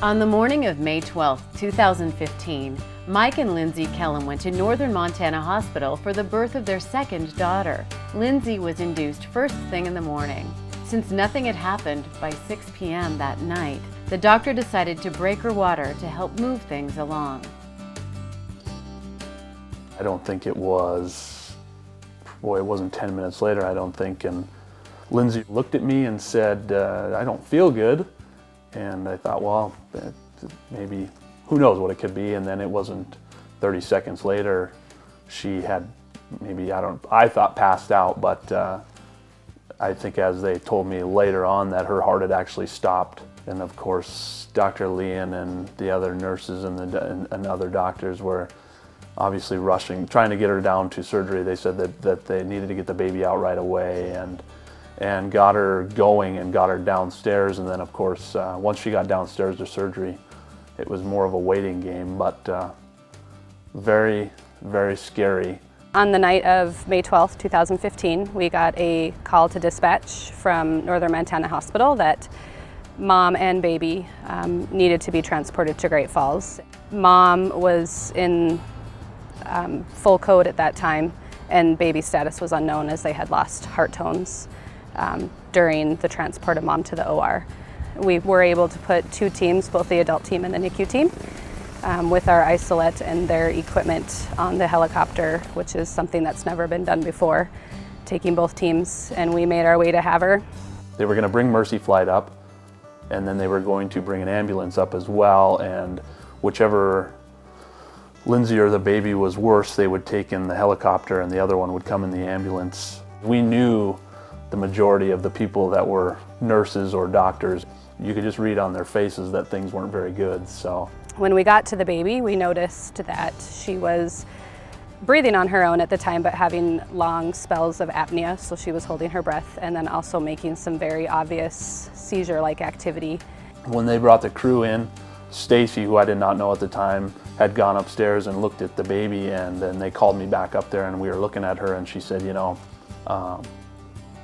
On the morning of May 12, 2015, Mike and Lindsay Kellum went to Northern Montana Hospital for the birth of their second daughter. Lindsay was induced first thing in the morning. Since nothing had happened by 6 p.m. that night, the doctor decided to break her water to help move things along. I don't think it was, boy, it wasn't 10 minutes later, I don't think, and Lindsay looked at me and said, I don't feel good. And I thought, well, maybe, who knows what it could be, and then it wasn't 30 seconds later, she had maybe, I thought passed out, but I think as they told me later on that her heart had actually stopped. And of course, Dr. Leon and the other nurses and other doctors were obviously rushing, trying to get her down to surgery. They said that they needed to get the baby out right away, and got her going and got her downstairs. And then of course, once she got downstairs to surgery, it was more of a waiting game, but very, very scary. On the night of May 12th, 2015, we got a call to dispatch from Northern Montana Hospital that mom and baby needed to be transported to Great Falls. Mom was in full code at that time, and baby's status was unknown as they had lost heart tones during the transport of mom to the OR. We were able to put two teams, both the adult team and the NICU team, with our isolette and their equipment on the helicopter, which is something that's never been done before, taking both teams, and we made our way to have her. They were going to bring Mercy Flight up, and then they were going to bring an ambulance up as well, and whichever Lindsay or the baby was worse, they would take in the helicopter and the other one would come in the ambulance. We knew the majority of the people that were nurses or doctors. You could just read on their faces that things weren't very good. So when we got to the baby, we noticed that she was breathing on her own at the time, but having long spells of apnea, so she was holding her breath, and then also making some very obvious seizure-like activity. When they brought the crew in, Stacy, who I did not know at the time, had gone upstairs and looked at the baby, and then they called me back up there and we were looking at her, and she said, you know,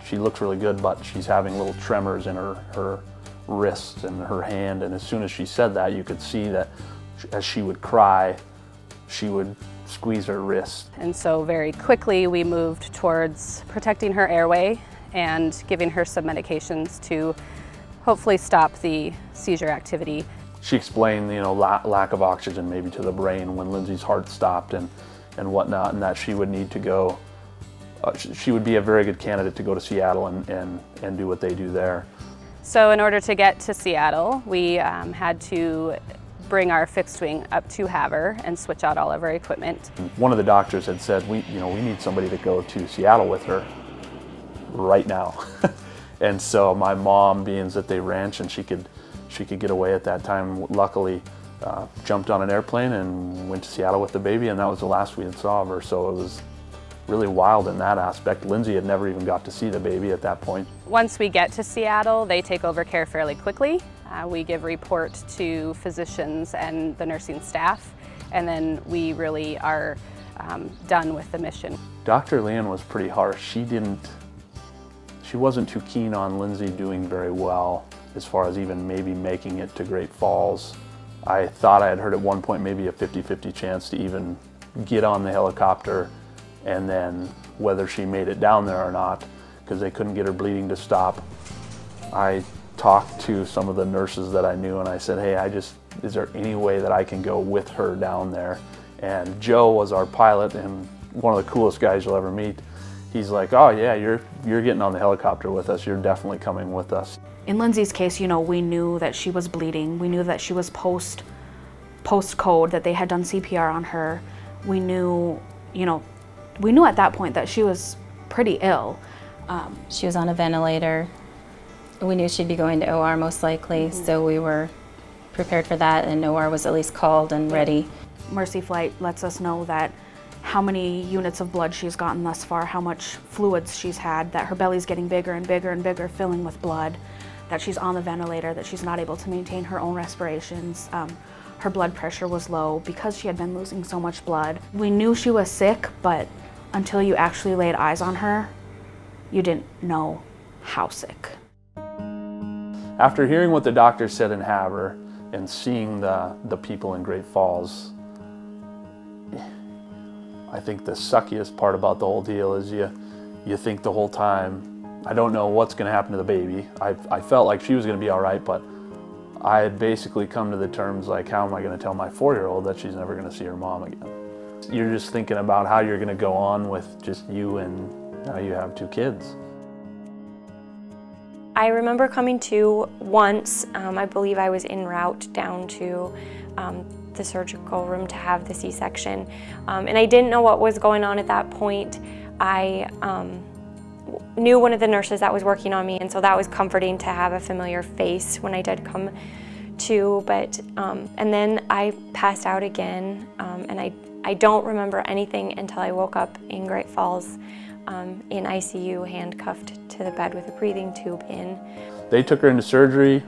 she looks really good, but she's having little tremors in her wrist and her hand. And as soon as she said that, you could see that as she would cry, she would squeeze her wrist. And so very quickly we moved towards protecting her airway and giving her some medications to hopefully stop the seizure activity. She explained, you know, lack of oxygen maybe to the brain when Lindsay's heart stopped and whatnot, and that she would need to go, she would be a very good candidate to go to Seattle and do what they do there. So in order to get to Seattle, we had to bring our fixed wing up to Havre and switch out all of our equipment. One of the doctors had said, we need somebody to go to Seattle with her right now. And so my mom, being that they ranch and she could get away at that time, luckily jumped on an airplane and went to Seattle with the baby, and that was the last we had saw of her. So it was really wild in that aspect. Lindsay had never even got to see the baby at that point. Once we get to Seattle, they take over care fairly quickly. We give report to physicians and the nursing staff, and then we really are done with the mission. Dr. Leon was pretty harsh. She wasn't too keen on Lindsay doing very well as far as even maybe making it to Great Falls. I thought I had heard at one point maybe a 50-50 chance to even get on the helicopter, and then whether she made it down there or not, because they couldn't get her bleeding to stop. I talked to some of the nurses that I knew and I said, hey, is there any way that I can go with her down there? And Joe was our pilot and one of the coolest guys you'll ever meet. He's like, oh yeah, you're getting on the helicopter with us. You're definitely coming with us. In Lindsay's case, you know, we knew that she was bleeding. We knew that she was post-code, that they had done CPR on her. We knew, you know, we knew at that point that she was pretty ill. She was on a ventilator. We knew she'd be going to OR most likely, so we were prepared for that, and OR was at least called and ready. Mercy Flight lets us know that how many units of blood she's gotten thus far, how much fluids she's had, that her belly's getting bigger and bigger and bigger, filling with blood, that she's on the ventilator, that she's not able to maintain her own respirations. Her blood pressure was low because she had been losing so much blood. We knew she was sick, but until you actually laid eyes on her, you didn't know how sick. After hearing what the doctor said in Havre, and seeing the people in Great Falls, I think the suckiest part about the whole deal is you think the whole time, I don't know what's going to happen to the baby. I felt like she was going to be all right, but I had basically come to the terms like, how am I going to tell my 4-year-old that she's never going to see her mom again? You're just thinking about how you're going to go on with just you, and now you have 2 kids. I remember coming to once, I believe I was en route down to the surgical room to have the C-section, and I didn't know what was going on at that point. I knew one of the nurses that was working on me, and so that was comforting to have a familiar face when I did come to, but and then I passed out again, and I don't remember anything until I woke up in Great Falls in ICU, handcuffed to the bed with a breathing tube in. They took her into surgery,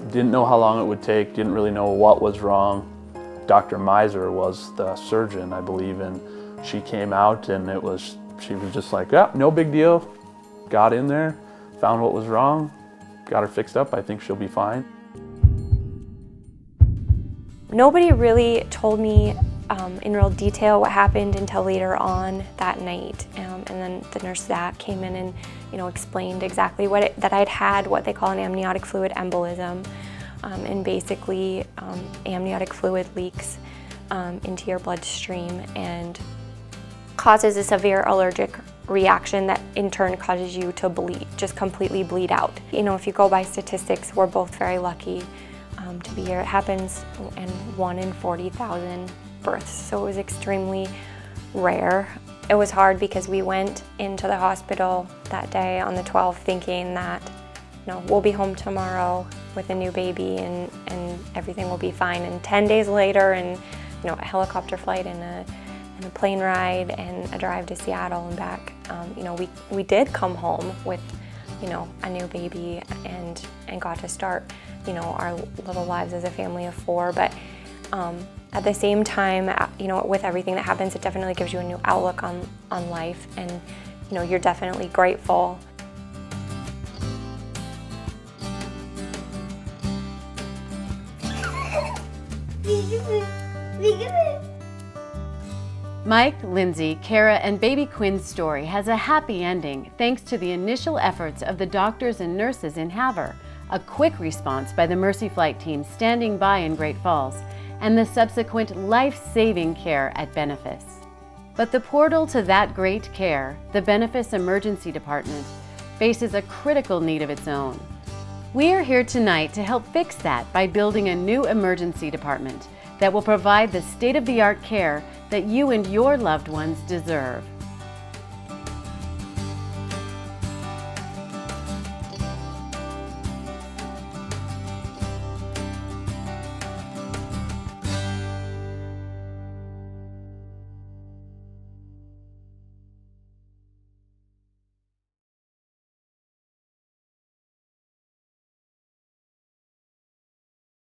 didn't know how long it would take, didn't really know what was wrong. Dr. Miser was the surgeon, I believe, and she came out and she was just like, yeah, no big deal. Got in there, found what was wrong, got her fixed up. I think she'll be fine. Nobody really told me in real detail what happened until later on that night, and then the nurse Zach came in and explained exactly that I'd had what they call an amniotic fluid embolism, and basically amniotic fluid leaks into your bloodstream and causes a severe allergic reaction that in turn causes you to bleed, just completely bleed out. If you go by statistics, we're both very lucky to be here. It happens in 1 in 40,000 births, so it was extremely rare. It was hard because we went into the hospital that day on the 12th thinking that we'll be home tomorrow with a new baby and everything will be fine. And 10 days later, and a helicopter flight and a plane ride and a drive to Seattle and back, we did come home with a new baby and got to start our little lives as a family of 4. But at the same time, with everything that happens, it definitely gives you a new outlook on life, and you're definitely grateful. Mike, Lindsay, Kara, and baby Quinn's story has a happy ending thanks to the initial efforts of the doctors and nurses in Havre, a quick response by the Mercy Flight team standing by in Great Falls, and the subsequent life-saving care at Benefis. But the portal to that great care, the Benefis Emergency Department, faces a critical need of its own. We are here tonight to help fix that by building a new emergency department that will provide the state-of-the-art care that you and your loved ones deserve.